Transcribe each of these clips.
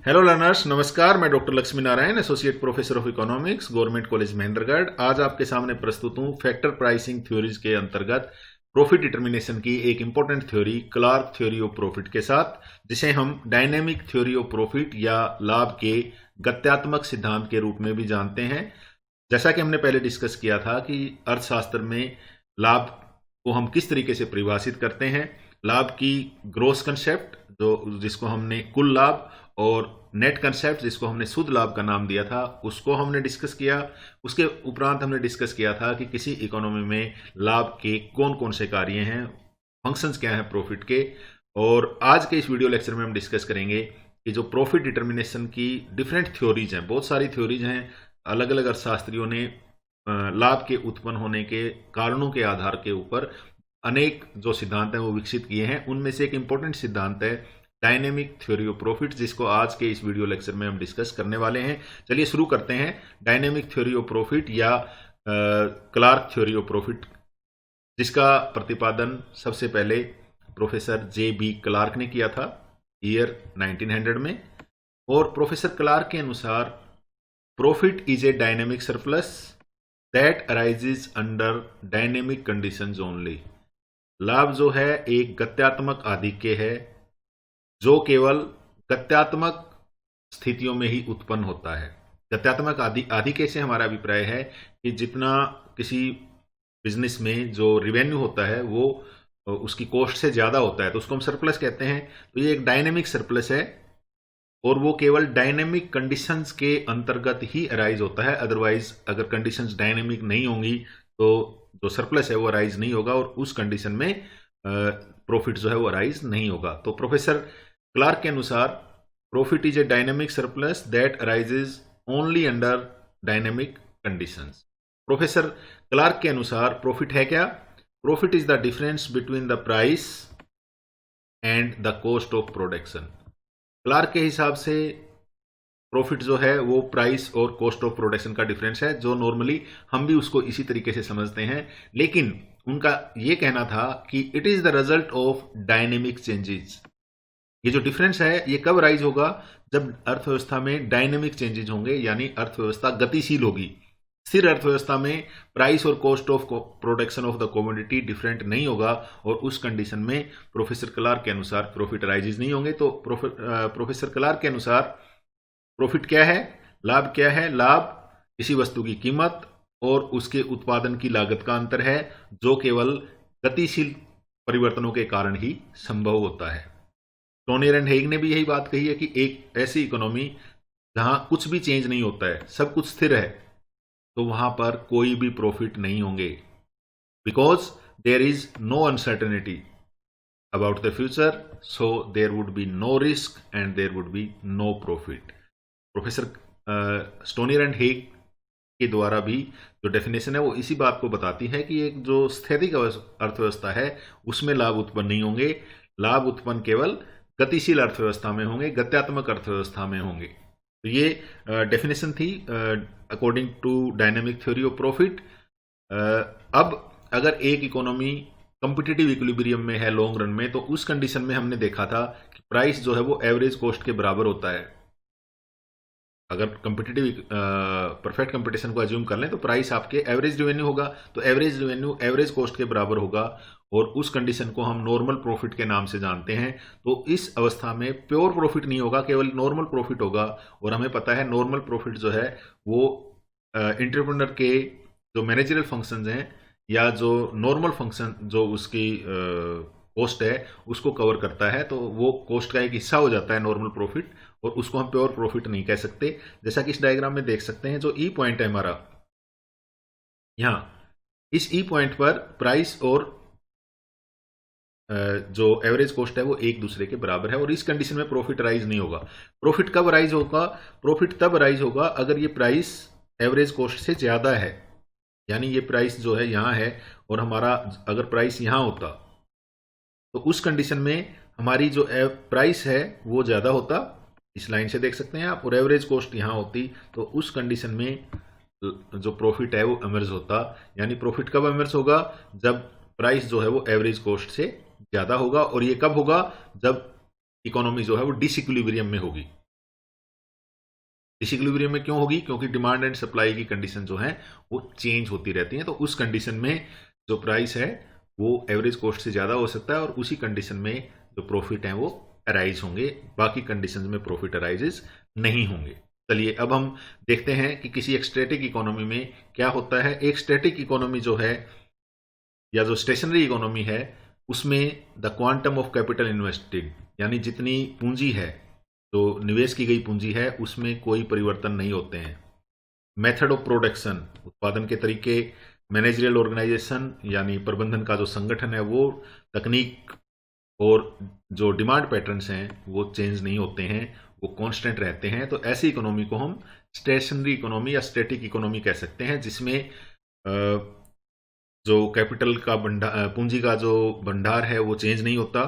Hello learners, नमस्कार। मैं doctor Lakshmi Narayan, associate professor of economics, government college Mahendragarh. आज आपके सामने प्रस्तुत हूँ फैक्टर प्राइसिंग थ्योरीज के अंतर्गत प्रॉफिट डिटर्मिनेशन की एक important theory, Clark theory of profit के साथ, जिसे हम डायनेमिक थ्योरी ऑफ प्रॉफिट या लाभ के गत्यात्मक सिद्धांत के रूप में भी जानते हैं। जैसा कि हमने पहले डिस्कस किया था कि अर्थशास्त्र में लाभ को हम किस तरीके से परिभाषित करते हैं। लाभ की ग्रोस कंसेप्ट, जिसको हमने कुल लाभ, और नेट कंसेप्ट, जिसको हमने शुद्ध लाभ का नाम दिया था, उसको हमने डिस्कस किया। उसके उपरांत हमने डिस्कस किया था कि किसी इकोनॉमी में लाभ के कौन कौन से कार्य हैं, फंक्शंस क्या हैं प्रॉफिट के। और आज के इस वीडियो लेक्चर में हम डिस्कस करेंगे कि जो प्रॉफिट डिटर्मिनेशन की डिफरेंट थ्योरीज हैं, बहुत सारी थ्योरीज हैं, अलग अलग अर्थशास्त्रियों ने लाभ के उत्पन्न होने के कारणों के आधार के ऊपर अनेक जो सिद्धांत हैं वो विकसित किए हैं। उनमें से एक इंपॉर्टेंट सिद्धांत है डायनेमिक थ्योरी ऑफ प्रॉफिट, जिसको आज के इस वीडियो लेक्चर में हम डिस्कस करने वाले हैं। चलिए शुरू करते हैं। डायनेमिक थ्योरी ऑफ प्रॉफिट या क्लार्क थ्योरी ऑफ प्रॉफिट, जिसका प्रतिपादन सबसे पहले प्रोफेसर जे.बी. क्लार्क ने किया था ईयर 1900 में। और प्रोफेसर क्लार्क के अनुसार profit is a dynamic surplus that arises under dynamic conditions only. लाभ जो है एक गत्यात्मक आधिक्य है जो केवल गत्यात्मक स्थितियों में ही उत्पन्न होता है। गत्यात्मक आधिक्य से हमारा अभिप्राय है कि जितना किसी बिजनेस में जो रिवेन्यू होता है वो उसकी कॉस्ट से ज्यादा होता है तो उसको हम सरप्लस कहते हैं। तो ये एक डायनेमिक सरप्लस है और वो केवल डायनेमिक कंडीशंस के अंतर्गत ही अराइज होता है। अदरवाइज अगर कंडीशंस डायनेमिक नहीं होंगी तो जो सरप्लस है वो अराइज नहीं होगा और उस कंडीशन में प्रॉफिट जो है वो अराइज नहीं होगा। तो प्रोफेसर क्लार्क के अनुसार profit is a dynamic surplus that arises only under dynamic conditions. Professor Clark के अनुसार प्रॉफिट है क्या? Profit is the difference between the price and the cost of production. Clark के हिसाब से प्रॉफिट जो है वो प्राइस और कॉस्ट ऑफ प्रोडक्शन का डिफरेंस है, जो नॉर्मली हम भी उसको इसी तरीके से समझते हैं। लेकिन उनका ये कहना था कि it is the result of dynamic changes. ये जो डिफरेंस है ये कब राइज होगा? जब अर्थव्यवस्था में डायनेमिक चेंजेस होंगे, यानी अर्थव्यवस्था गतिशील होगी। स्थिर अर्थव्यवस्था में प्राइस और cost of production of the commodity different नहीं होगा और उस कंडीशन में प्रोफेसर क्लार्क के अनुसार प्रॉफिट राइजेस नहीं होंगे। तो प्रोफेसर क्लार्क के अनुसार प्रॉफिट क्या है, लाभ क्या है? लाभ किसी वस्तु की कीमत और उसके उत्पादन की लागत का अंतर है जो केवल गतिशील परिवर्तनों के कारण ही संभव होता है। टोनियर एंड हेग ने भी यही बात कही है कि एक ऐसी इकोनॉमी जहां कुछ भी चेंज नहीं होता है, सब कुछ स्थिर है, तो वहां पर कोई भी प्रॉफिट नहीं होंगे। Because there is no uncertainty about the future, so there would be no risk and there would be no profit. Professor Stonier and Hague के द्वारा भी जो डेफिनेशन है वो इसी बात को बताती है कि एक जो स्थैतिक अर्थव्यवस्था है उसमें लाभ उत्पन्न नहीं होंगे। लाभ उत्पन्न केवल गतिशील अर्थव्यवस्था में होंगे, गत्यात्मक अर्थव्यवस्था में होंगे। तो ये डेफिनेशन थी according to dynamic theory of profit. अब अगर एक इकोनॉमी कॉम्पिटिटिव इक्विलिब्रियम में है लॉन्ग रन में, तो उस कंडीशन में हमने देखा था कि प्राइस जो है वो एवरेज कॉस्ट के बराबर होता है। अगर कॉम्पिटिटिव परफेक्ट कंपटीशन को अज्यूम कर लें तो प्राइस आपके एवरेज रेवेन्यू होगा, तो एवरेज रेवेन्यू एवरेज कॉस्ट के बराबर होगा और उस कंडीशन को हम नॉर्मल प्रॉफिट के नाम से जानते हैं। तो इस अवस्था में प्योर प्रॉफिट नहीं होगा, केवल नॉर्मल प्रॉफिट होगा। और हमें पता है नॉर्मल प्रॉफिट जो है वो एंटरप्रेन्योर के जो मैनेजरल फंक्शंस हैं या जो नॉर्मल फंक्शन जो उसकी कॉस्ट है उसको कवर करता है, तो वो कॉस्ट का एक हिस्सा हो जाता है नॉर्मल प्रॉफिट, और उसको हम प्योर प्रॉफिट नहीं कह सकते। जैसा कि इस डायग्राम में देख सकते हैं, जो ई पॉइंट है हमारा, यहाँ इस ई पॉइंट पर प्राइस और जो एवरेज कॉस्ट है वो एक दूसरे के बराबर है और इस कंडीशन में प्रॉफिट राइज नहीं होगा। प्रॉफिट कब राइज होगा? प्रॉफिट तब राइज होगा अगर ये प्राइस एवरेज कॉस्ट से ज्यादा है, यानी ये प्राइस जो है यहाँ है और हमारा अगर प्राइस यहाँ होता तो उस कंडीशन में हमारी जो प्राइस है वो ज्यादा होता, इस लाइन से देख सकते हैं आप, और एवरेज कॉस्ट यहाँ होती, तो उस कंडीशन में जो प्रॉफिट है वो इमर्ज होता। यानी प्रॉफिट कब इमर्ज होगा? जब प्राइस जो है वो एवरेज कॉस्ट से ज्यादा होगा, और ये कब होगा? जब इकोनॉमी जो है वो डिसइक्विलिब्रियम में होगी। डिसइक्विलिब्रियम में क्यों होगी? क्योंकि डिमांड एंड सप्लाई की कंडीशन जो है वो चेंज होती रहती है। तो उस कंडीशन में जो प्राइस है वो एवरेज कॉस्ट से ज़्यादा हो सकता है और उसी कंडीशन में जो प्रॉफिट है वो अराइज होंगे, बाकी कंडीशन में प्रॉफिट अराइजेस नहीं होंगे। चलिए अब हम देखते हैं कि किसी एक स्टैटिक इकोनॉमी में क्या होता है। एक स्टैटिक इकोनॉमी जो है या जो स्टेशनरी इकोनॉमी है उसमें the quantum of capital invested, यानी जितनी पूंजी है, जो निवेश की गई पूंजी है, उसमें कोई परिवर्तन नहीं होते हैं। मेथड ऑफ प्रोडक्शन, उत्पादन के तरीके, मैनेजरियल ऑर्गेनाइजेशन यानी प्रबंधन का जो संगठन है वो, तकनीक और जो डिमांड पैटर्न्स हैं वो चेंज नहीं होते हैं, वो कांस्टेंट रहते हैं। तो ऐसी इकोनॉमी को हम स्टेशनरी इकोनॉमी या स्टैटिक इकोनॉमी कह सकते हैं, जिसमें जो कैपिटल का भंडार, पूंजी का जो भंडार है वो चेंज नहीं होता,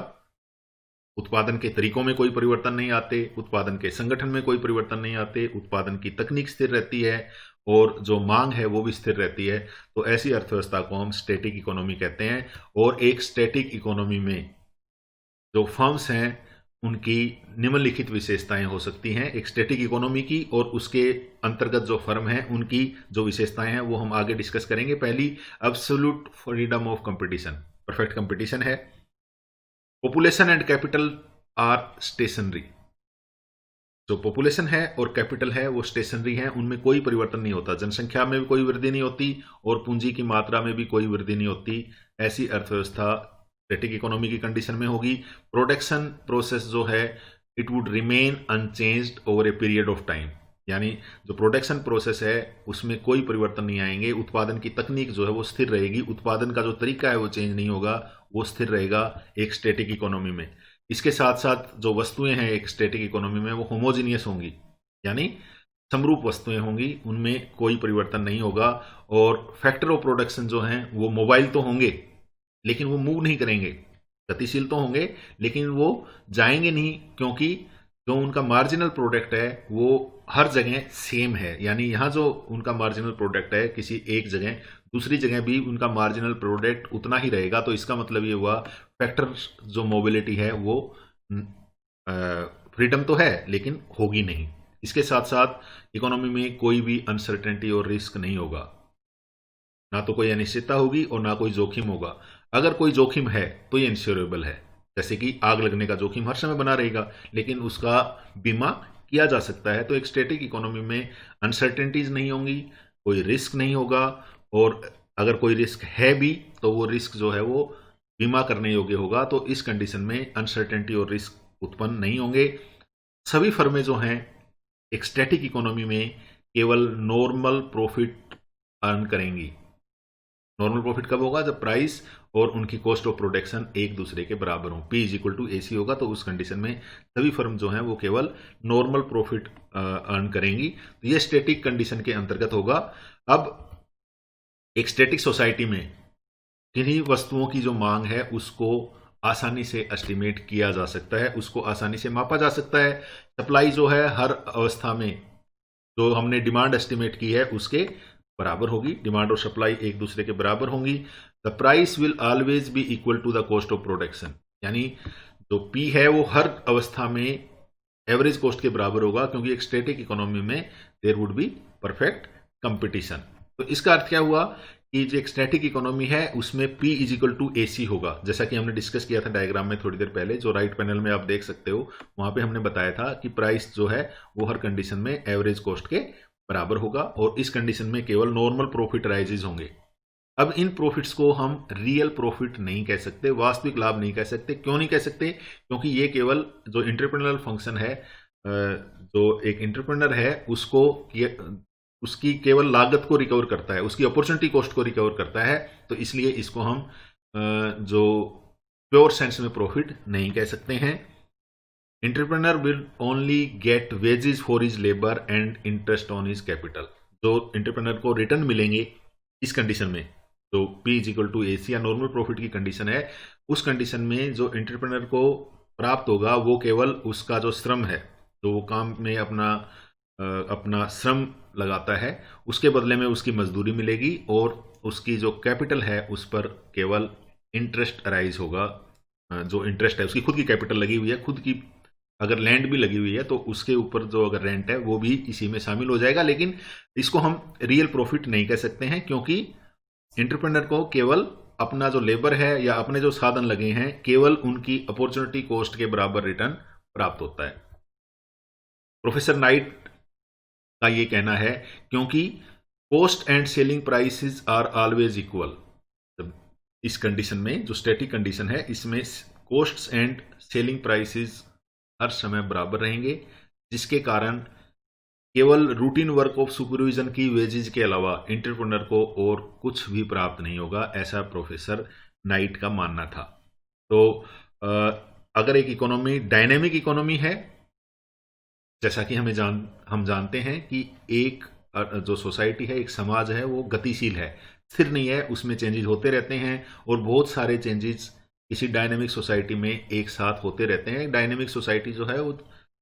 उत्पादन के तरीकों में कोई परिवर्तन नहीं आते, उत्पादन के संगठन में कोई परिवर्तन नहीं आते, उत्पादन की तकनीक स्थिर रहती है और जो मांग है वो भी स्थिर रहती है। तो ऐसी अर्थव्यवस्था को हम स्टैटिक इकोनॉमी कहते हैं। और एक स्टैटिक इकोनॉमी में जो फर्म्स हैं उनकी निम्नलिखित विशेषताएं हो सकती हैं एक स्टैटिक इकोनॉमी की, और उसके अंतर्गत जो फर्म हैं उनकी जो विशेषताएं हैं वो हम आगे डिस्कस करेंगे। पहली, absolute freedom of competition, perfect competition है। Population and capital are stationary, जो पॉपुलेशन है और कैपिटल है वो स्टेशनरी है, उनमें कोई परिवर्तन नहीं होता, जनसंख्या में भी कोई वृद्धि नहीं होती और पूंजी की मात्रा में भी कोई वृद्धि नहीं होती। ऐसी अर्थव्यवस्था स्टैटिक इकोनॉमी की कंडीशन में होगी। प्रोडक्शन प्रोसेस जो है it would remain unchanged over a period of time, यानी जो प्रोडक्शन प्रोसेस है उसमें कोई परिवर्तन नहीं आएंगे। उत्पादन की तकनीक जो है वो स्थिर रहेगी, उत्पादन का जो तरीका है वो चेंज नहीं होगा, वो स्थिर रहेगा एक स्टैटिक इकोनॉमी में। इसके साथ साथ जो वस्तुएं हैं एक स्टैटिक इकोनॉमी में वो होमोजीनियस होंगी, यानी समरूप वस्तुएं होंगी, उनमें कोई परिवर्तन नहीं होगा। और फैक्टर ऑफ प्रोडक्शन जो हैं वो मोबाइल तो होंगे लेकिन वो मूव नहीं करेंगे, गतिशील तो होंगे लेकिन वो जाएंगे नहीं, क्योंकि जो उनका मार्जिनल प्रोडक्ट है वो हर जगह सेम है। यानी यहाँ जो उनका मार्जिनल प्रोडक्ट है किसी एक जगह, दूसरी जगह भी उनका मार्जिनल प्रोडक्ट उतना ही रहेगा। तो इसका मतलब ये हुआ फैक्टर जो मोबिलिटी है वो फ्रीडम तो है लेकिन होगी नहीं। इसके साथ साथ इकोनॉमी में कोई भी अनसर्टेनिटी और रिस्क नहीं होगा, ना तो कोई अनिश्चितता होगी और ना कोई जोखिम होगा। अगर कोई जोखिम है तो ये इंश्योरेबल है, जैसे कि आग लगने का जोखिम हर समय बना रहेगा लेकिन उसका बीमा किया जा सकता है। तो एक स्टैटिक इकोनॉमी में अनसर्टेनिटीज नहीं होंगी, कोई रिस्क नहीं होगा, और अगर कोई रिस्क है भी तो वो रिस्क जो है वो बीमा करने योग्य होगा। तो इस कंडीशन में अनसर्टेनिटी और रिस्क उत्पन्न नहीं होंगे। सभी फर्में जो हैं एक स्टैटिक इकोनॉमी में केवल नॉर्मल प्रॉफिट अर्न करेंगी। नॉर्मल प्रॉफिट कब होगा? जब प्राइस और उनकी कॉस्ट ऑफ प्रोडक्शन एक दूसरे के बराबर हो, P = AC होगा। तो उस कंडीशन में सभी फर्म जो हैं वो केवल नॉर्मल प्रॉफिट अर्न करेंगी। तो ये स्टैटिक कंडीशन के अंतर्गत होगा। अब एक स्टैटिक सोसाइटी में किन्हीं वस्तुओं की जो मांग है उसको आसानी से एस्टिमेट किया जा सकता है, उसको आसानी से मापा जा सकता है। सप्लाई जो है हर अवस्था में जो हमने डिमांड एस्टिमेट की है उसके बराबर होगी, डिमांड और सप्लाई एक दूसरे के बराबर होंगी। The price will always be equal to the cost of production, यानी जो P है वो हर अवस्था में एवरेज कॉस्ट के बराबर होगा, क्योंकि एक स्टैटिक इकोनॉमी में there would be perfect competition. तो इसका अर्थ क्या हुआ कि जो एक स्टैटिक इकोनॉमी है उसमें P = AC होगा, जैसा कि हमने डिस्कस किया था डायग्राम में थोड़ी देर पहले, जो राइट पैनल में आप देख सकते हो। वहां पे हमने बताया था कि प्राइस जो है वो हर कंडीशन में एवरेज कॉस्ट के बराबर होगा और इस कंडीशन में केवल नॉर्मल प्रॉफिट राइजेज होंगे। अब इन प्रॉफिट्स को हम रियल प्रॉफिट नहीं कह सकते, वास्तविक लाभ नहीं कह सकते। क्यों नहीं कह सकते? क्योंकि ये केवल जो एंटरप्रेन्योरल फंक्शन है, जो एक एंटरप्रेन्योर है उसकी केवल लागत को रिकवर करता है, उसकी अपॉर्चुनिटी कॉस्ट को रिकवर करता है। तो इसलिए इसको हम जो प्योर सेंस में प्रॉफिट नहीं कह सकते हैं। Entrepreneur will only get wages for his labour and interest on his capital. जो एंटरप्रेन्योर को रिटर्न मिलेंगे इस कंडीशन में, जो P = AC या नॉर्मल प्रॉफिट की कंडीशन है, उस कंडीशन में जो एंटरप्रेन्योर को प्राप्त होगा वो केवल उसका जो श्रम है, जो वो काम में अपना श्रम लगाता है, उसके बदले में उसकी मजदूरी मिलेगी और उसकी जो कैपिटल है उस पर केवल इंटरेस्ट अराइज होगा। जो इंटरेस्ट है उसकी खुद की कैपिटल लगी हुई है, खुद की अगर लैंड भी लगी हुई है तो उसके ऊपर जो अगर रेंट है वो भी इसी में शामिल हो जाएगा, लेकिन इसको हम रियल प्रॉफिट नहीं कह सकते हैं, क्योंकि एंटरप्रेन्योर को केवल अपना जो लेबर है या अपने जो साधन लगे हैं केवल उनकी अपॉर्चुनिटी कॉस्ट के बराबर रिटर्न प्राप्त होता है। प्रोफेसर नाइट का ये कहना है क्योंकि cost and selling prices are always equal. इस कंडीशन में जो स्टैटिक कंडीशन है इसमें कॉस्ट्स एंड सेलिंग प्राइसेस हर समय बराबर रहेंगे, जिसके कारण केवल रूटीन वर्क ऑफ सुपरविजन की वेजेज के अलावा एंटरप्रेन्योर को और कुछ भी प्राप्त नहीं होगा, ऐसा प्रोफेसर नाइट का मानना था। तो अगर एक इकोनॉमी डायनेमिक इकोनॉमी है, जैसा कि हम जानते हैं कि एक जो सोसाइटी है, एक समाज है, वो गतिशील है, स्थिर नहीं है, उसमें चेंजेस होते रहते हैं और बहुत सारे चेंजेस किसी डायनेमिक सोसाइटी में एक साथ होते रहते हैं। डायनेमिक सोसाइटी जो है वो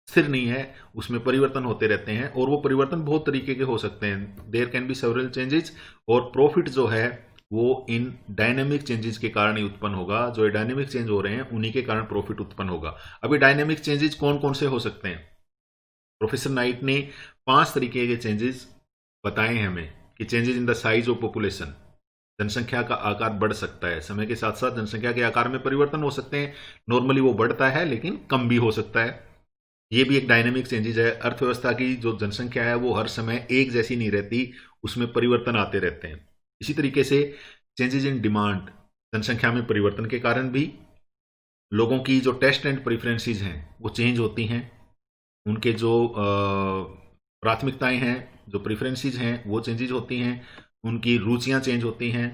स्थिर नहीं है, उसमें परिवर्तन होते रहते हैं और वो परिवर्तन बहुत तरीके के हो सकते हैं। There can be several changes और प्रॉफिट जो है वो इन डायनेमिक चेंजेस के कारण ही उत्पन्न होगा। जो डायनेमिक चेंज हो रहे हैं उन्हीं के कारण प्रॉफिट उत्पन्न होगा। अभी डायनेमिक चेंजेस कौन कौन से हो सकते हैं? प्रोफेसर नाइट ने 5 तरीके के चेंजेस बताए हैं हमें कि changes in the size of population, जनसंख्या का आकार बढ़ सकता है, समय के साथ साथ जनसंख्या के आकार में परिवर्तन हो सकते हैं। नॉर्मली वो बढ़ता है लेकिन कम भी हो सकता है, ये भी एक डायनेमिक चेंजेस है। अर्थव्यवस्था की जो जनसंख्या है वो हर समय एक जैसी नहीं रहती, उसमें परिवर्तन आते रहते हैं। इसी तरीके से चेंजेस इन डिमांड, जनसंख्या में परिवर्तन के कारण भी लोगों की जो टेस्ट एंड प्रेफरेंसेस हैं वो चेंज होती हैं, उनके जो प्राथमिकताएं हैं, जो प्रेफरेंसेस हैं वो चेंजेस होती हैं, उनकी रुचियां चेंज होती हैं।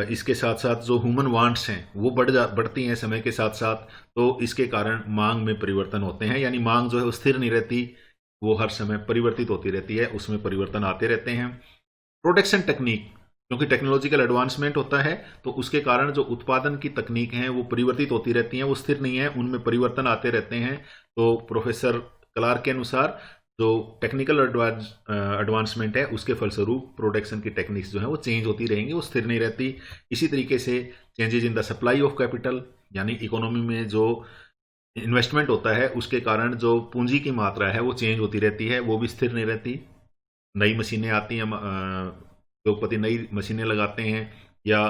इसके साथ साथ जो ह्यूमन वांट्स हैं वो बढ़ती हैं समय के साथ साथ, तो इसके कारण मांग में परिवर्तन होते हैं। यानी मांग जो है वो स्थिर नहीं रहती, वो हर समय परिवर्तित होती रहती है, उसमें परिवर्तन आते रहते हैं। प्रोडक्शन टेक्निक, क्योंकि टेक्नोलॉजिकल एडवांसमेंट होता है तो उसके कारण जो उत्पादन की तकनीक हैं वो परिवर्तित होती रहती हैं, वो स्थिर नहीं है, उनमें परिवर्तन आते रहते हैं। तो प्रोफेसर क्लार्क के अनुसार जो टेक्निकल एडवांसमेंट है उसके फलस्वरूप प्रोडक्शन की टेक्निक्स जो है वो चेंज होती रहेंगी, वो स्थिर नहीं रहती। इसी तरीके से changes in the supply of capital, यानी इकोनॉमी में जो इन्वेस्टमेंट होता है उसके कारण जो पूंजी की मात्रा है वो चेंज होती रहती है, वो भी स्थिर नहीं रहती। नई मशीनें आती हैं, उद्योगपति नई मशीनें लगाते हैं या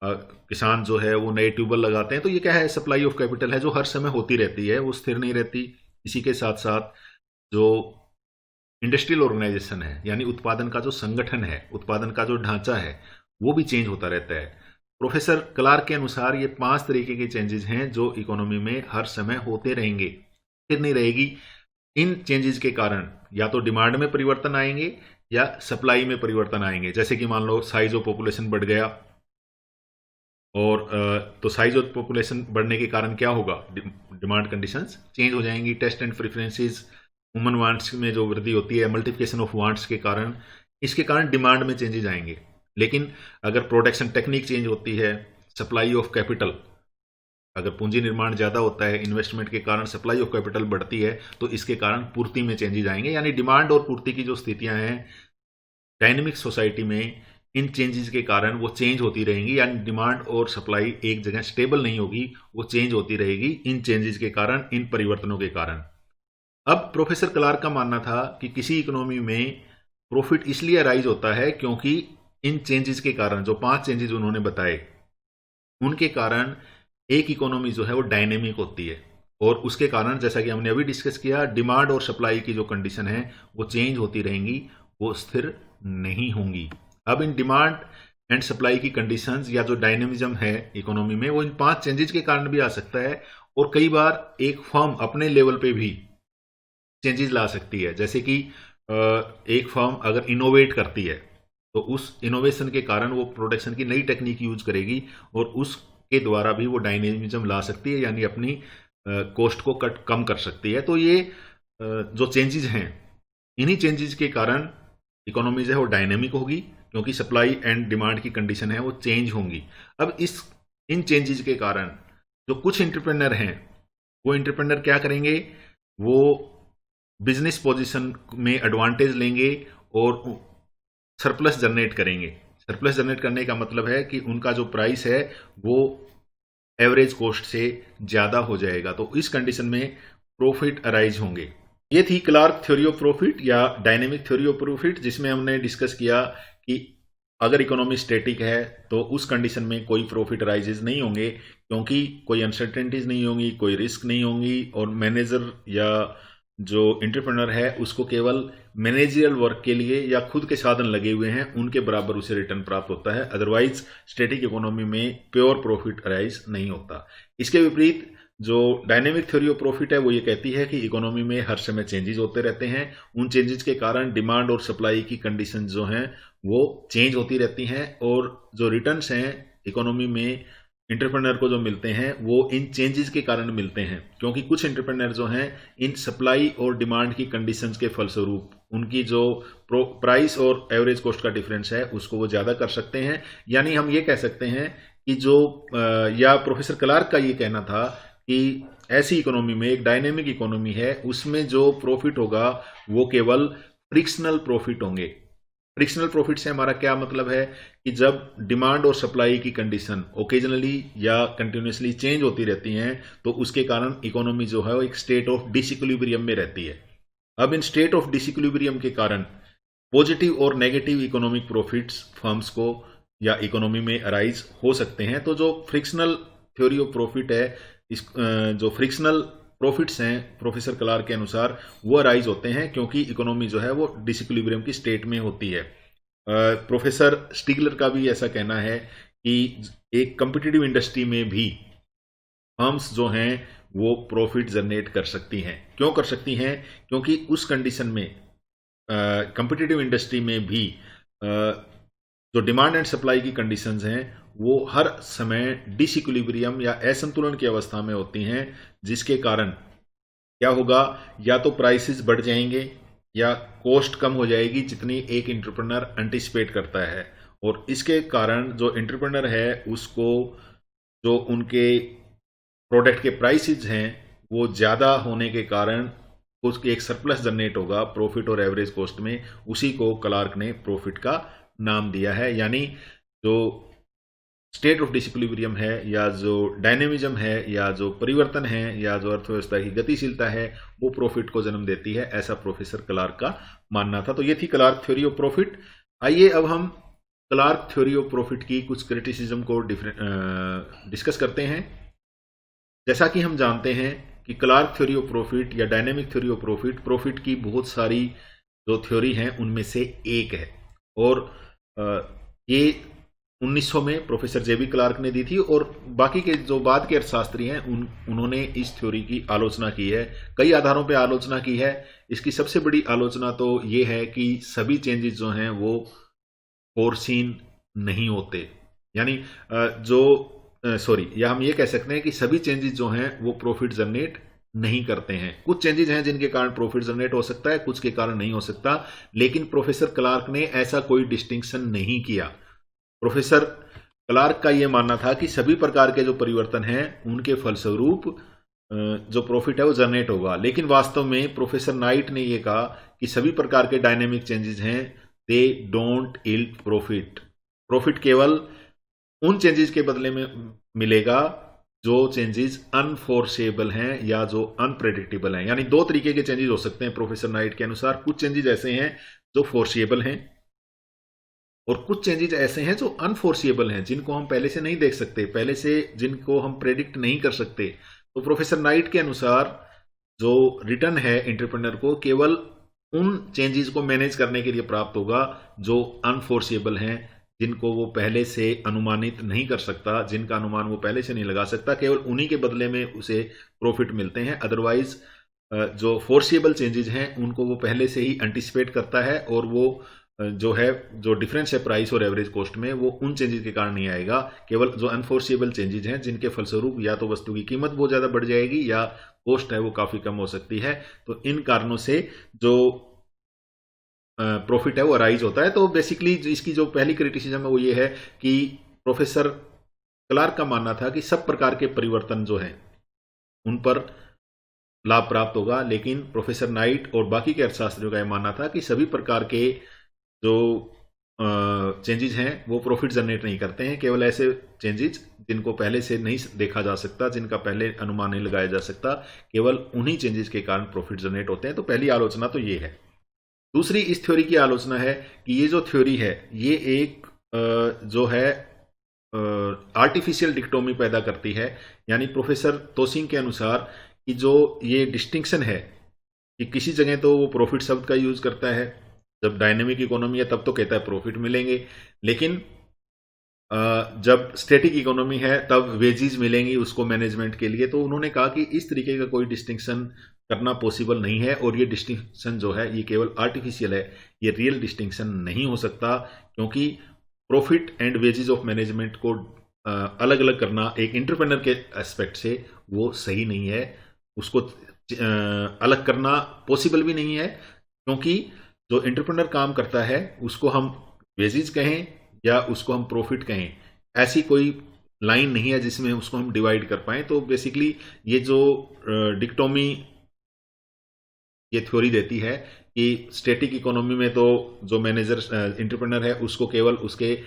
किसान जो है वो नए ट्यूबवेल लगाते हैं, तो ये क्या है, सप्लाई ऑफ कैपिटल है जो हर समय होती रहती है, वो स्थिर नहीं रहती। इसी के साथ साथ जो इंडस्ट्रियल ऑर्गेनाइजेशन है, यानी उत्पादन का जो संगठन है, उत्पादन का जो ढांचा है वो भी चेंज होता रहता है। प्रोफेसर क्लार्क के अनुसार ये 5 तरीके के चेंजेस हैं जो इकोनॉमी में हर समय होते रहेंगे, स्थिर नहीं रहेगी। इन चेंजेस के कारण या तो डिमांड में परिवर्तन आएंगे या सप्लाई में परिवर्तन आएंगे। जैसे कि मान लो साइज ऑफ पॉपुलेशन बढ़ गया, और तो साइज ऑफ पॉपुलेशन बढ़ने के कारण क्या होगा, डिमांड कंडीशंस चेंज हो जाएंगी। Taste and preferences, human wants में जो वृद्धि होती है, मल्टीप्लिकेशन ऑफ वांट्स के कारण, इसके कारण डिमांड में चेंजेस आएंगे। लेकिन अगर प्रोडक्शन टेक्निक चेंज होती है, सप्लाई ऑफ कैपिटल, अगर पूंजी निर्माण ज़्यादा होता है, इन्वेस्टमेंट के कारण सप्लाई ऑफ कैपिटल बढ़ती है, तो इसके कारण पूर्ति में चेंजेस आएंगे। यानी डिमांड और पूर्ति की जो स्थितियां हैं डायनेमिक सोसाइटी में, इन चेंजेस के कारण वो चेंज होती रहेंगी। यानी डिमांड और सप्लाई एक जगह स्टेबल नहीं होगी, वो चेंज होती रहेगी इन चेंजेस के कारण, इन परिवर्तनों के कारण। अब प्रोफेसर क्लार्क का मानना था कि किसी इकोनॉमी में प्रॉफिट इसलिए राइज होता है क्योंकि इन चेंजेस के कारण, जो 5 चेंजेस उन्होंने बताए, उनके कारण एक इकोनॉमी जो है वो डायनेमिक होती है, और उसके कारण जैसा कि हमने अभी डिस्कस किया, डिमांड और सप्लाई की जो कंडीशन है वो चेंज होती रहेंगी, वो स्थिर नहीं होंगी। अब इन डिमांड एंड सप्लाई की कंडीशंस या जो डायनेमिज्म है इकोनॉमी में, वो इन 5 चेंजेस के कारण भी आ सकता है। और कई बार एक फर्म अपने लेवल पे भी चेंजेस ला सकती है। जैसे कि एक फर्म अगर इनोवेट करती है तो उस इनोवेशन के कारण वो प्रोडक्शन की नई टेक्निक यूज करेगी और उसके द्वारा भी वो डायनेमिज्म ला सकती है, यानी अपनी कॉस्ट को कम कर सकती है। तो ये जो चेंजेस हैं, इन्हीं चेंजेस के कारण इकोनॉमी जो है वो डायनेमिक होगी, क्योंकि सप्लाई एंड डिमांड की कंडीशन है वो चेंज होंगी। अब इन चेंजेस के कारण जो कुछ एंटरप्रेन्योर हैं, वो एंटरप्रेन्योर क्या करेंगे, वो बिजनेस पोजीशन में एडवांटेज लेंगे और सरप्लस जनरेट करेंगे। सरप्लस जनरेट करने का मतलब है कि उनका जो प्राइस है वो एवरेज कॉस्ट से ज़्यादा हो जाएगा। तो इस कंडीशन में प्रॉफिट अराइज होंगे। ये थी क्लार्क थ्योरी ऑफ प्रॉफिट या डायनेमिक थ्योरी ऑफ प्रॉफिट, जिसमें हमने डिस्कस किया कि अगर इकोनॉमी स्टैटिक है तो उस कंडीशन में कोई प्रॉफिट राइजेज नहीं होंगे, क्योंकि कोई अनसर्टेनिटीज नहीं होंगी, कोई रिस्क नहीं होंगी, और मैनेजर या जो एंटरप्रेन्योर है उसको केवल मैनेजरियल वर्क के लिए या खुद के साधन लगे हुए हैं उनके बराबर उसे रिटर्न प्राप्त होता है। अदरवाइज स्टैटिक इकोनॉमी में प्योर प्रॉफिट अराइज नहीं होता। इसके विपरीत जो डायनेमिक थ्योरी ऑफ प्रॉफिट है वो ये कहती है कि इकोनॉमी में हर समय चेंजेस होते रहते हैं, उन चेंजेस के कारण डिमांड और सप्लाई की कंडीशन जो हैं वो चेंज होती रहती हैं, और जो रिटर्न्स हैं इकोनॉमी में एंटरप्रेन्योर को जो मिलते हैं वो इन चेंजेस के कारण मिलते हैं, क्योंकि कुछ एंटरप्रेन्योर जो हैं इन सप्लाई और डिमांड की कंडीशंस के फलस्वरूप उनकी जो प्राइस और एवरेज कॉस्ट का डिफरेंस है उसको वो ज़्यादा कर सकते हैं। यानी हम ये कह सकते हैं कि जो या प्रोफेसर क्लार्क का ये कहना था कि ऐसी इकोनॉमी में, एक डायनेमिक इकोनॉमी है, उसमें जो प्रॉफिट होगा वो केवल फ्रिक्शनल प्रॉफिट होंगे। फ्रिक्शनल प्रॉफिट से हमारा क्या मतलब है कि जब डिमांड और सप्लाई की कंडीशन ओकेजनली या कंटिन्यूसली चेंज होती रहती हैं तो उसके कारण इकोनॉमी जो है वो एक स्टेट ऑफ डिसइक्विलिब्रियम में रहती है। अब इन स्टेट ऑफ डिसइक्विलिब्रियम के कारण पॉजिटिव और नेगेटिव इकोनॉमिक प्रॉफिट्स फर्म्स को या इकोनॉमी में अराइज हो सकते हैं। तो जो फ्रिक्शनल थ्योरी ऑफ प्रॉफिट है, इस जो फ्रिक्शनल प्रॉफिट्स हैं प्रोफेसर क्लार्क के अनुसार वो अराइज होते हैं क्योंकि इकोनॉमी जो है वो डिसइक्विलिब्रियम की स्टेट में होती है। प्रोफेसर स्टिगलर का भी ऐसा कहना है कि एक कम्पिटिटिव इंडस्ट्री में भी फर्म्स जो हैं वो प्रॉफिट जनरेट कर सकती हैं। क्यों कर सकती हैं? क्योंकि उस कंडीशन में कम्पिटिटिव इंडस्ट्री में भी जो डिमांड एंड सप्लाई की कंडीशंस हैं वो हर समय डिसइक्विलिब्रियम या असंतुलन की अवस्था में होती हैं, जिसके कारण क्या होगा, या तो प्राइसेस बढ़ जाएंगे या कॉस्ट कम हो जाएगी जितनी एक एंटरप्रेन्योर एंटिसिपेट करता है, और इसके कारण जो एंटरप्रेन्योर है उसको जो उनके प्रोडक्ट के प्राइसेस हैं वो ज़्यादा होने के कारण उसकी एक सरप्लस जनरेट होगा प्रॉफिट और एवरेज कॉस्ट में। उसी को क्लार्क ने प्रॉफिट का नाम दिया है। यानी जो स्टेट ऑफ डिसइक्विलिब्रियम है या जो डायनेमिज्म है या जो परिवर्तन है या जो अर्थव्यवस्था की गतिशीलता है वो प्रॉफिट को जन्म देती है, ऐसा प्रोफेसर क्लार्क का मानना था। तो ये थी क्लार्क थ्योरी ऑफ प्रॉफिट। आइए अब हम क्लार्क थ्योरी ऑफ प्रॉफिट की कुछ क्रिटिसिज्म को डिस्कस करते हैं। जैसा कि हम जानते हैं कि क्लार्क थ्योरी ऑफ प्रॉफिट या डायनेमिक थ्योरी ऑफ प्रॉफिट की बहुत सारी जो थ्योरी हैं उनमें से एक है, और ये 1900 में प्रोफेसर जेबी क्लार्क ने दी थी, और बाकी के जो बाद के अर्थशास्त्री हैं उन्होंने इस थ्योरी की आलोचना की है। कई आधारों पे आलोचना की है। इसकी सबसे बड़ी आलोचना तो ये है कि सभी चेंजेस जो हैं वो फोरसीन नहीं होते, यानी या हम ये कह सकते हैं कि सभी चेंजेस जो हैं वो प्रॉफिट जनरेट नहीं करते हैं। कुछ चेंजेस हैं जिनके कारण प्रॉफिट जनरेट हो सकता है, कुछ के कारण नहीं हो सकता, लेकिन प्रोफेसर क्लार्क ने ऐसा कोई डिस्टिंक्शन नहीं किया। प्रोफेसर क्लार्क का यह मानना था कि सभी प्रकार के जो परिवर्तन हैं उनके फलस्वरूप जो प्रॉफिट है वो जनरेट होगा, लेकिन वास्तव में प्रोफेसर नाइट ने यह कहा कि सभी प्रकार के डायनेमिक चेंजेस हैं, they don't yield profit. Profit केवल उन चेंजेस के बदले में मिलेगा जो चेंजेस अनफोर्सेबल हैं या जो अनप्रेडिक्टेबल हैं। यानी दो तरीके के चेंजेस हो सकते हैं प्रोफेसर नाइट के अनुसार। कुछ चेंजेस ऐसे हैं जो फोर्सेबल हैं और कुछ चेंजेस ऐसे हैं जो अनफोर्सेबल हैं, जिनको हम पहले से नहीं देख सकते, पहले से जिनको हम प्रेडिक्ट नहीं कर सकते। तो प्रोफेसर नाइट के अनुसार जो रिटर्न है एंटरप्रेन्योर को केवल उन चेंजेस को मैनेज करने के लिए प्राप्त होगा जो अनफोर्सेबल हैं, जिनको वो पहले से अनुमानित नहीं कर सकता, जिनका अनुमान वो पहले से नहीं लगा सकता, केवल उन्हीं के बदले में उसे प्रॉफिट मिलते हैं। अदरवाइज जो फोर्सेबल चेंजेस हैं उनको वो पहले से ही एंटिसिपेट करता है, और वो जो डिफरेंस है प्राइस और एवरेज कॉस्ट में वो उन चेंजेस के कारण नहीं आएगा। केवल जो अनफोर्सेबल चेंजेस हैं जिनके फलस्वरूप या तो वस्तु की कीमत बहुत ज़्यादा बढ़ जाएगी या कॉस्ट है वो काफ़ी कम हो सकती है, तो इन कारणों से जो प्रॉफिट है वो अराइज होता है। तो बेसिकली इसकी जो पहली क्रिटिसिज्म है वो ये है कि प्रोफेसर क्लार्क का मानना था कि सब प्रकार के परिवर्तन जो हैं उन पर लाभ प्राप्त होगा, लेकिन प्रोफेसर नाइट और बाकी के अर्थशास्त्रियों का यह मानना था कि सभी प्रकार के जो चेंजेस हैं वो प्रॉफिट जनरेट नहीं करते हैं। केवल ऐसे चेंजेस जिनको पहले से नहीं देखा जा सकता, जिनका पहले अनुमान नहीं लगाया जा सकता, केवल उन्हीं चेंजेस के कारण प्रॉफिट जनरेट होते हैं। तो पहली आलोचना तो ये है। दूसरी इस थ्योरी की आलोचना है कि ये जो थ्योरी है ये एक जो है आर्टिफिशियल डिक्टोमी पैदा करती है। यानी प्रोफेसर तोसिंग के अनुसार कि जो ये डिस्टिंक्शन है कि किसी जगह तो वो प्रॉफिट शब्द का यूज करता है, जब डायनेमिक इकोनॉमी है तब तो कहता है प्रॉफिट मिलेंगे, लेकिन जब स्टैटिक इकोनॉमी है तब वेजीज मिलेंगी उसको मैनेजमेंट के लिए। तो उन्होंने कहा कि इस तरीके का कोई डिस्टिंक्शन करना पॉसिबल नहीं है और ये डिस्टिंक्शन जो है ये केवल आर्टिफिशियल है, ये रियल डिस्टिंक्शन नहीं हो सकता, क्योंकि profit and wages of management को अलग अलग करना एक एंटरप्रेन्योर के एस्पेक्ट से वो सही नहीं है। उसको अलग करना पॉसिबल भी नहीं है, क्योंकि जो एंटरप्रेन्योर काम करता है उसको हम वेजेस कहें या उसको हम प्रॉफिट कहें, ऐसी कोई लाइन नहीं है जिसमें उसको हम डिवाइड कर पाए। तो बेसिकली ये जो डिक्टोमी ये थ्योरी देती है कि स्टैटिक इकोनॉमी में तो जो मैनेजर एंटरप्रेन्योर है उसको केवल उसके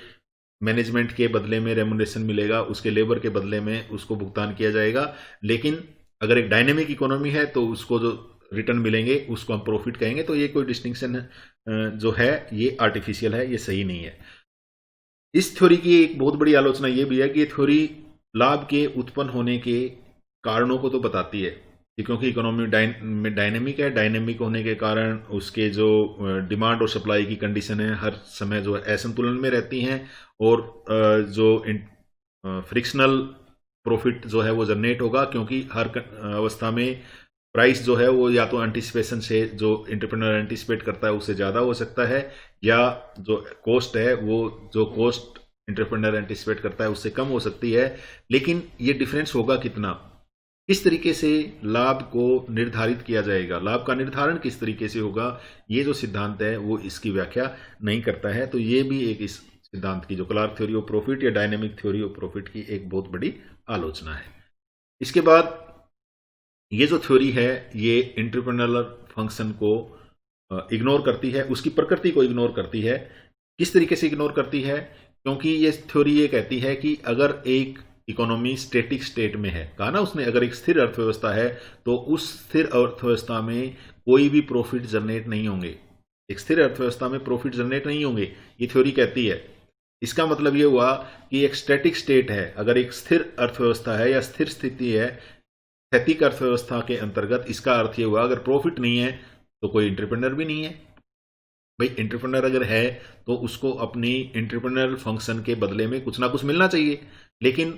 मैनेजमेंट के बदले में रेमुनरेशन मिलेगा, उसके लेबर के बदले में उसको भुगतान किया जाएगा। लेकिन अगर एक डायनेमिक इकोनॉमी है तो उसको जो रिटर्न मिलेंगे उसको हम प्रॉफिट कहेंगे। तो ये कोई डिस्टिंक्शन जो है ये आर्टिफिशियल है, ये सही नहीं है। इस थ्योरी की एक बहुत बड़ी आलोचना ये भी है कि ये थ्योरी लाभ के उत्पन्न होने के कारणों को तो बताती है कि क्योंकि इकोनॉमी में डायनेमिक है, डायनेमिक होने के कारण उसके जो डिमांड और सप्लाई की कंडीशन है हर समय जो है असंतुलन में रहती हैं, और जो फ्रिक्शनल प्रॉफिट जो है वो जनरेट होगा, क्योंकि हर अवस्था में प्राइस जो है वो या तो एंटिसिपेशन से जो एंटरप्रेन्योर एंटिसिपेट करता है उससे ज़्यादा हो सकता है, या जो कॉस्ट है वो जो कॉस्ट एंटरप्रेन्योर एंटिसिपेट करता है उससे कम हो सकती है। लेकिन ये डिफरेंस होगा कितना, किस तरीके से लाभ को निर्धारित किया जाएगा, लाभ का निर्धारण किस तरीके से होगा, ये जो सिद्धांत है वो इसकी व्याख्या नहीं करता है। तो ये भी एक इस सिद्धांत की जो क्लार्क थ्योरी ऑफ प्रॉफिट या डायनेमिक थ्योरी ऑफ प्रॉफिट की एक बहुत बड़ी आलोचना है। इसके बाद ये जो थ्योरी है ये एंटरप्रेन्योरल फंक्शन को इग्नोर करती है, उसकी प्रकृति को इग्नोर करती है। किस तरीके से इग्नोर करती है, क्योंकि ये थ्योरी ये कहती है कि अगर एक इकोनॉमी स्टैटिक स्टेट में है, कहा ना उसने, अगर एक स्थिर अर्थव्यवस्था है तो उस स्थिर अर्थव्यवस्था में कोई भी प्रॉफिट जनरेट नहीं होंगे, एक स्थिर अर्थव्यवस्था में प्रॉफिट जनरेट नहीं होंगे, ये थ्योरी कहती है। इसका मतलब ये हुआ कि एक स्टैटिक स्टेट है, अगर एक स्थिर अर्थव्यवस्था है या स्थिर स्थिति है स्थैतिक अर्थव्यवस्था के अंतर्गत, इसका अर्थ ये हुआ अगर प्रॉफिट नहीं है तो कोई एंटरप्रेन्योर भी नहीं है। भाई एंटरप्रेन्योर अगर है तो उसको अपनी एंटरप्रेन्योरल फंक्शन के बदले में कुछ ना कुछ मिलना चाहिए, लेकिन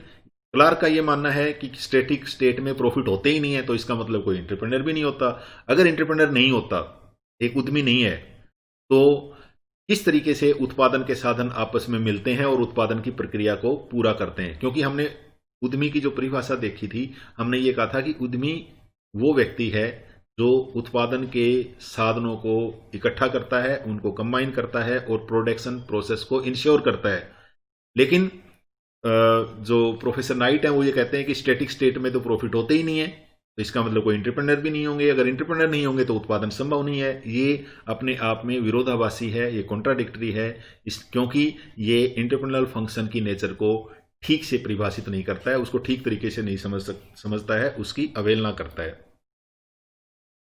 क्लार्क का ये मानना है कि स्टैटिक स्टेट में प्रॉफिट होते ही नहीं है, तो इसका मतलब कोई एंटरप्रेन्योर भी नहीं होता। अगर एंटरप्रेन्योर नहीं होता, एक उद्यमी नहीं है, तो किस तरीके से उत्पादन के साधन आपस में मिलते हैं और उत्पादन की प्रक्रिया को पूरा करते हैं। क्योंकि हमने उद्यमी की जो परिभाषा देखी थी, हमने ये कहा था कि उद्यमी वो व्यक्ति है जो उत्पादन के साधनों को इकट्ठा करता है, उनको कंबाइन करता है और प्रोडक्शन प्रोसेस को इंश्योर करता है। लेकिन जो प्रोफेसर नाइट हैं वो ये कहते हैं कि स्टैटिक स्टेट में तो प्रॉफिट होते ही नहीं है, तो इसका मतलब कोई एंटरप्रेन्योर भी नहीं होंगे, अगर एंटरप्रेन्योर नहीं होंगे तो उत्पादन संभव नहीं है। ये अपने आप में विरोधाभासी है, ये कॉन्ट्राडिक्टरी है, क्योंकि ये एंटरप्रेन्योरल फंक्शन की नेचर को ठीक से परिभाषित नहीं करता है, उसको ठीक तरीके से नहीं समझता है, उसकी अवहेलना करता है।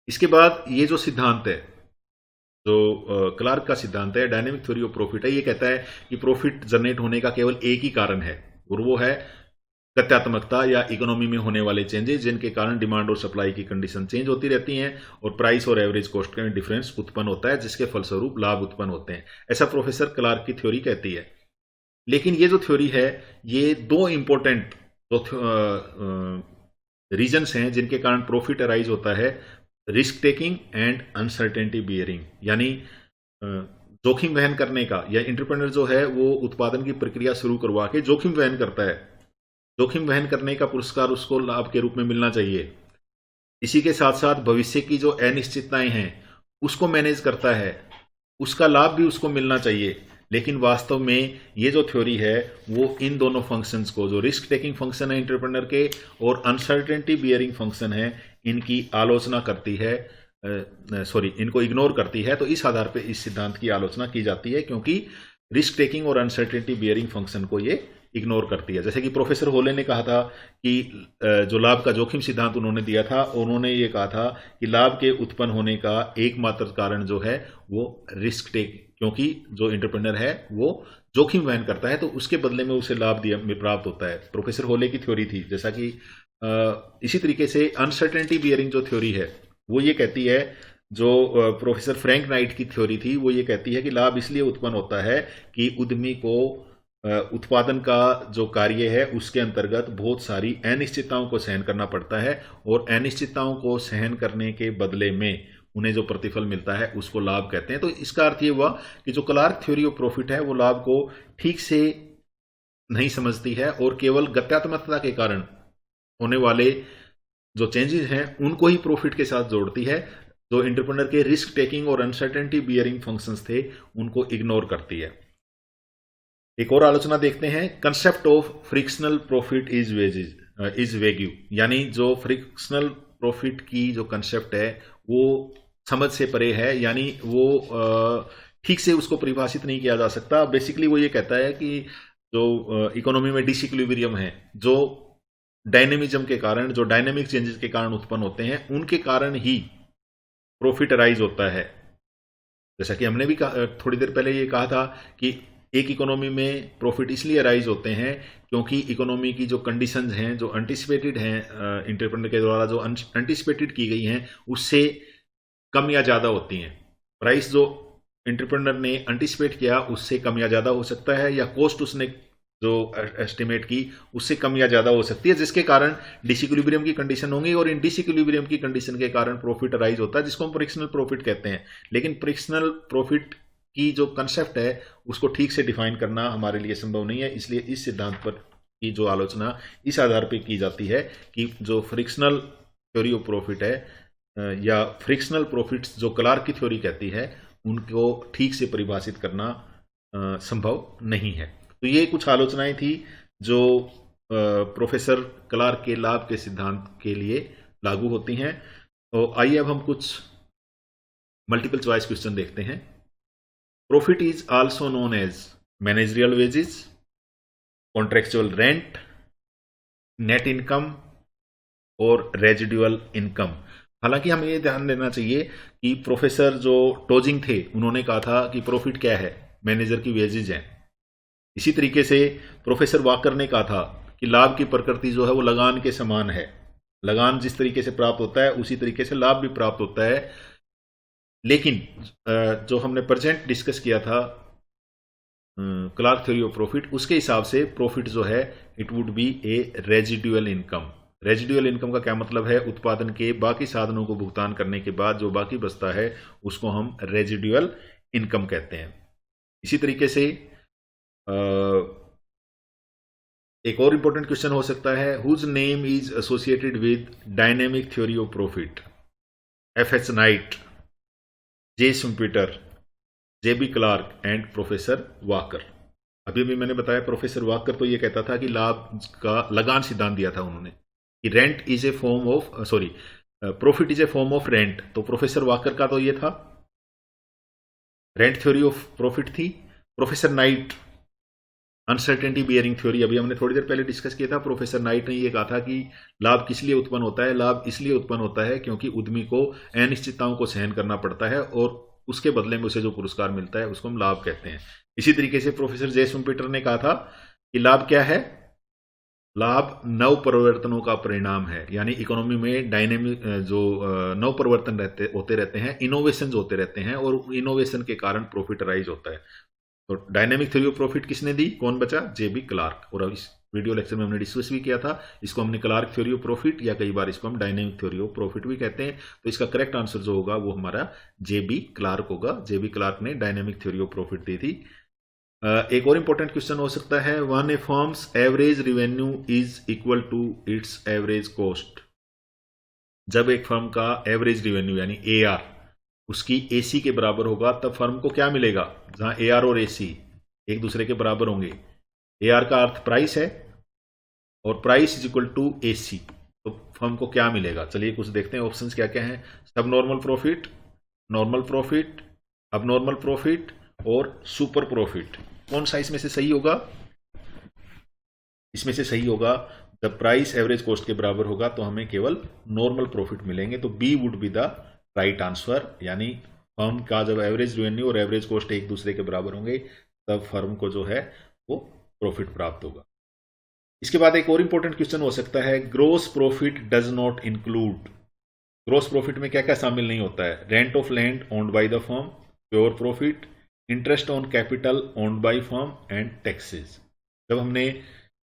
इसके बाद ये जो सिद्धांत है, जो क्लार्क का सिद्धांत है, डायनेमिक थ्योरी ऑफ प्रॉफिट है, ये कहता है कि प्रॉफिट जनरेट होने का केवल एक ही कारण है, और वो है तथ्यात्मकता या इकोनॉमी में होने वाले चेंजेस, जिनके कारण डिमांड और सप्लाई की कंडीशन चेंज होती रहती हैं और प्राइस और एवरेज कॉस्ट का डिफरेंस उत्पन्न होता है, जिसके फलस्वरूप लाभ उत्पन्न होते हैं। ऐसा प्रोफेसर क्लार्क की थ्योरी कहती है। लेकिन ये जो थ्योरी है ये दो इंपॉर्टेंट रीजंस हैं जिनके कारण प्रॉफिट अराइज होता है, risk taking and uncertainty bearing, यानी जोखिम वहन करने का, या एंटरप्रेन्योर जो है वो उत्पादन की प्रक्रिया शुरू करवा के जोखिम वहन करता है, जोखिम वहन करने का पुरस्कार उसको लाभ के रूप में मिलना चाहिए। इसी के साथ साथ भविष्य की जो अनिश्चितताएं हैं उसको मैनेज करता है, उसका लाभ भी उसको मिलना चाहिए। लेकिन वास्तव में ये जो थ्योरी है वो इन दोनों फंक्शंस को, जो रिस्क टेकिंग फंक्शन है एंटरप्रेन्योर के और अनसर्टेनिटी बियरिंग फंक्शन है, इनकी आलोचना करती है, इनको इग्नोर करती है। तो इस आधार पे इस सिद्धांत की आलोचना की जाती है, क्योंकि रिस्क टेकिंग और अनसर्टेनिटी बियरिंग फंक्शन को ये इग्नोर करती है। जैसे कि प्रोफेसर होले ने कहा था कि जो लाभ का जोखिम सिद्धांत उन्होंने दिया था, उन्होंने ये कहा था कि लाभ के उत्पन्न होने का एकमात्र कारण जो है वो रिस्क टेक, क्योंकि जो एंटरप्रेन्योर है वो जोखिम वहन करता है तो उसके बदले में उसे लाभ दिया प्राप्त होता है। प्रोफेसर होले की थ्योरी थी। जैसा कि इसी तरीके से अनसर्टेनिटी बियरिंग जो थ्योरी है वो ये कहती है, जो प्रोफेसर फ्रैंक नाइट की थ्योरी थी वो ये कहती है कि लाभ इसलिए उत्पन्न होता है कि उद्यमी को उत्पादन का जो कार्य है उसके अंतर्गत बहुत सारी अनिश्चितताओं को सहन करना पड़ता है और अनिश्चितताओं को सहन करने के बदले में उन्हें जो प्रतिफल मिलता है उसको लाभ कहते हैं। तो इसका अर्थ ये हुआ कि जो क्लार्क थ्योरी ऑफ प्रॉफिट है वो लाभ को ठीक से नहीं समझती है और केवल गत्यात्मकता के कारण होने वाले जो चेंजेस हैं उनको ही प्रॉफिट के साथ जोड़ती है। जो एंटरप्रेन्योर के रिस्क टेकिंग और अनसर्टेनिटी बियरिंग फंक्शंस थे उनको इग्नोर करती है। एक और आलोचना देखते हैं, concept of frictional profit is vague, यानी जो फ्रिक्शनल प्रॉफिट की जो कंसेप्ट है वो समझ से परे है, यानी वो ठीक से उसको परिभाषित नहीं किया जा सकता। बेसिकली वो ये कहता है कि जो इकोनॉमी में डिसइक्विलिब्रियम है, जो डायनेमिज्म के कारण, जो डायनेमिक चेंजेस के कारण उत्पन्न होते हैं, उनके कारण ही प्रॉफिट अराइज होता है। जैसा कि हमने भी थोड़ी देर पहले ये कहा था कि एक इकोनॉमी में प्रॉफिट इसलिए अराइज होते हैं क्योंकि इकोनॉमी की जो कंडीशंस हैं, जो एंटिसिपेटेड हैं एंटरप्रेन्योर के द्वारा, जो एंटिसिपेटेड की गई हैं उससे कम या ज़्यादा होती हैं। प्राइस जो एंटरप्रेन्योर ने एंटिसिपेट किया उससे कम या ज़्यादा हो सकता है, या कॉस्ट उसने जो एस्टिमेट की उससे कम या ज़्यादा हो सकती है, जिसके कारण डिसइक्विलिब्रियम की कंडीशन होंगी और इन डिसइक्विलिब्रियम की कंडीशन के कारण प्रॉफिट अराइज होता है, जिसको हम फ्रिक्शनल प्रॉफिट कहते हैं। लेकिन फ्रिक्शनल प्रॉफिट की जो कंसेप्ट है उसको ठीक से डिफाइन करना हमारे लिए संभव नहीं है, इसलिए इस सिद्धांत पर की जो आलोचना इस आधार पर की जाती है कि जो फ्रिक्शनल थ्योरी ऑफ प्रॉफिट है या फ्रिक्शनल प्रॉफिट्स जो क्लार्क की थ्योरी कहती है उनको ठीक से परिभाषित करना संभव नहीं है। तो ये कुछ आलोचनाएं थी जो प्रोफेसर क्लार्क के लाभ के सिद्धांत के लिए लागू होती हैं। तो आइए अब हम कुछ मल्टीपल चॉइस क्वेश्चन देखते हैं। Profit is also known as managerial wages, contractual rent, net income और रेजिडुअल इनकम। हालांकि हमें ये ध्यान देना चाहिए कि प्रोफेसर जो टोजिंग थे उन्होंने कहा था कि प्रॉफिट क्या है, मैनेजर की वेजेज हैं। इसी तरीके से प्रोफेसर वाकर ने कहा था कि लाभ की प्रकृति जो है वो लगान के समान है, लगान जिस तरीके से प्राप्त होता है उसी तरीके से लाभ भी प्राप्त होता है। लेकिन जो हमने प्रेजेंट डिस्कस किया था क्लार्क थ्योरी ऑफ प्रॉफिट, उसके हिसाब से प्रॉफिट जो है it would be A residual income. Residual income का क्या मतलब है? उत्पादन के बाकी साधनों को भुगतान करने के बाद जो बाकी बचता है उसको हम रेजिडुअल इनकम कहते हैं। इसी तरीके से एक और इंपॉर्टेंट क्वेश्चन हो सकता है, whose name is associated with dynamic theory of profit? F H. Knight, J. Schumpeter, J B. Clark and professor Walker. अभी भी मैंने बताया प्रोफेसर वाकर तो ये कहता था कि लाभ का लगान सिद्धांत दिया था उन्होंने कि rent is a form of profit is A form of rent. तो प्रोफेसर वाकर का तो ये था, रेंट थ्योरी ऑफ प्रॉफिट थी। Professor night uncertainty bearing theory, अभी हमने थोड़ी देर पहले डिस्कस किया था। प्रोफेसर नाइट ने ये कहा था कि लाभ किस लिए उत्पन्न होता है? लाभ इसलिए उत्पन्न होता है क्योंकि उद्यमी को अनिश्चितताओं को सहन करना पड़ता है और उसके बदले में उसे जो पुरस्कार मिलता है उसको हम लाभ कहते हैं। इसी तरीके से प्रोफेसर जे. शुम्पीटर ने कहा था कि लाभ क्या है? लाभ नव परिवर्तनों का परिणाम है, यानी इकोनॉमी में डायनेमिक जो नव परिवर्तन होते रहते हैं, इनोवेशन होते रहते हैं और इनोवेशन के कारण प्रॉफिट अराइज होता है। तो डायनेमिक थ्योरी ऑफ प्रॉफिट किसने दी? कौन बचा? जे.बी. क्लार्क। और इस वीडियो लेक्चर में हमने डिस्कस भी किया था, इसको हमने क्लार्क थ्योरी ऑफ प्रॉफिट या कई बार इसको हम डायनेमिक थ्योरी ऑफ प्रॉफिट भी कहते हैं। तो इसका करेक्ट आंसर जो होगा वो हमारा जे.बी. क्लार्क होगा। जे.बी. क्लार्क ने डायनेमिक थ्योरी ऑफ प्रॉफिट दी थी। एक और इंपॉर्टेंट क्वेश्चन हो सकता है, one a firm's average revenue is equal to its average cost. जब एक फर्म का एवरेज रेवेन्यू यानी AR उसकी AC के बराबर होगा तब फर्म को क्या मिलेगा? जहां AR और AC एक दूसरे के बराबर होंगे। AR का अर्थ प्राइस है और price is equal to AC, तो फर्म को क्या मिलेगा? चलिए कुछ देखते हैं ऑप्शंस क्या क्या हैं। सब नॉर्मल प्रॉफिट, नॉर्मल प्रॉफिट, अब नॉर्मल प्रॉफिट और सुपर प्रॉफिट। कौन सा इसमें से सही होगा? इसमें से सही होगा जब प्राइस एवरेज कॉस्ट के बराबर होगा तो हमें केवल नॉर्मल प्रॉफिट मिलेंगे, तो B would be the right answer. यानी फर्म का जब एवरेज रेवेन्यू और एवरेज कॉस्ट एक दूसरे के बराबर होंगे तब फर्म को जो है वो प्रॉफिट प्राप्त होगा। इसके बाद एक और इंपॉर्टेंट क्वेश्चन हो सकता है, gross profit does not include. Gross profit में क्या क्या शामिल नहीं होता है? Rent of land owned by the firm, pure profit, interest on capital owned by firm and taxes. जब हमने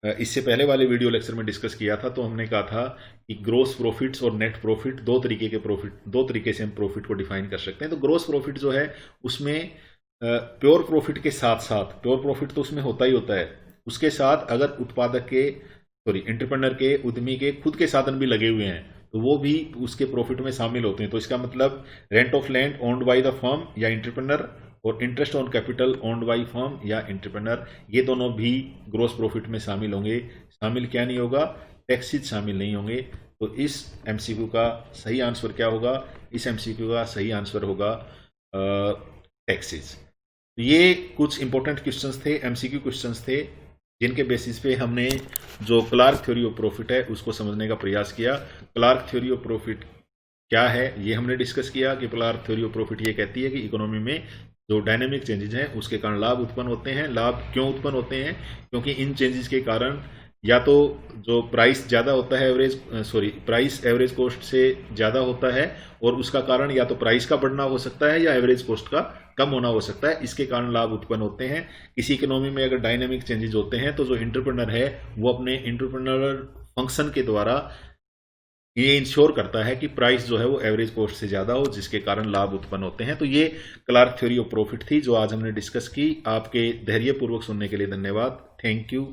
इससे पहले वाले वीडियो लेक्चर में डिस्कस किया था तो हमने कहा था कि ग्रोस प्रॉफिट्स और नेट प्रॉफिट दो तरीके से हम प्रॉफिट को डिफाइन कर सकते हैं। तो ग्रोस प्रॉफिट जो है उसमें प्योर प्रॉफिट के साथ साथ, प्योर प्रॉफिट तो उसमें होता ही होता है, उसके साथ अगर एंटरप्रेन्योर के, उद्यमी के खुद के साधन भी लगे हुए हैं तो वो भी उसके प्रॉफिट में शामिल होते हैं। तो इसका मतलब rent of land owned by the firm या एंटरप्रेन्योर और interest on capital owned by firm या एंटरप्रेन्योर, ये दोनों भी ग्रोस प्रॉफिट में शामिल होंगे। शामिल क्या नहीं होगा? टैक्सेस शामिल नहीं होंगे। तो इस एमसीक्यू का सही आंसर क्या होगा? इस एमसीक्यू का सही आंसर होगा टैक्सेस। ये कुछ इंपॉर्टेंट क्वेश्चंस थे, एमसीक्यू क्वेश्चंस थे, जिनके बेसिस पे हमने जो क्लार्क थ्योरी ऑफ प्रॉफिट है उसको समझने का प्रयास किया। क्लार्क थ्योरी ऑफ प्रॉफिट क्या है ये हमने डिस्कस किया कि क्लार्क थ्योरी ऑफ प्रॉफिट ये कहती है कि इकोनॉमी में जो डायनेमिक चेंजेस हैं उसके कारण लाभ उत्पन्न होते हैं। लाभ क्यों उत्पन्न होते हैं? क्योंकि इन चेंजेस के कारण या तो जो प्राइस ज़्यादा होता है प्राइस एवरेज कॉस्ट से ज़्यादा होता है और उसका कारण या तो प्राइस का बढ़ना हो सकता है या एवरेज कॉस्ट का कम होना हो सकता है, इसके कारण लाभ उत्पन्न होते हैं। किसी इकोनॉमी में अगर डायनेमिक चेंजेस होते हैं तो जो एंटरप्रेन्योर है वो अपने एंटरप्रेन्योरल फंक्शन के द्वारा ये इंश्योर करता है कि प्राइस जो है वो एवरेज कॉस्ट से ज़्यादा हो, जिसके कारण लाभ उत्पन्न होते हैं। तो ये क्लार्क थ्योरी ऑफ प्रॉफिट थी जो आज हमने डिस्कस की। आपके धैर्यपूर्वक सुनने के लिए धन्यवाद। Thank you.